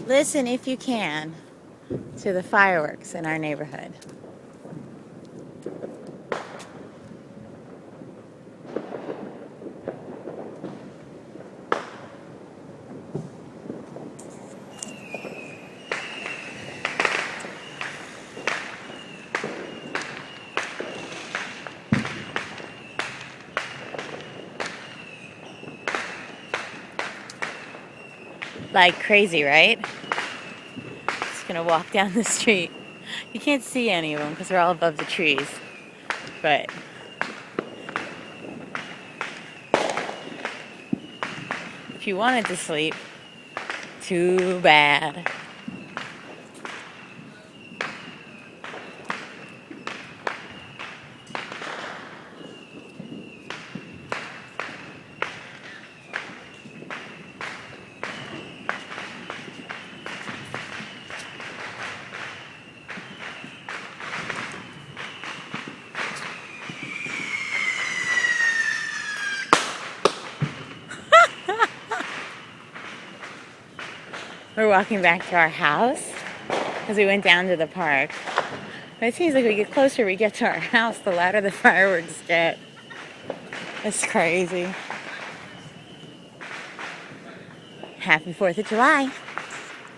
Listen, if you can, to the fireworks in our neighborhood. Like crazy, right? Just gonna walk down the street. You can't see any of them because they're all above the trees. But if you wanted to sleep, too bad. We're walking back to our house because we went down to the park. But it seems like we get closer we get to our house, the louder the fireworks get. It's crazy. Happy 4th of July.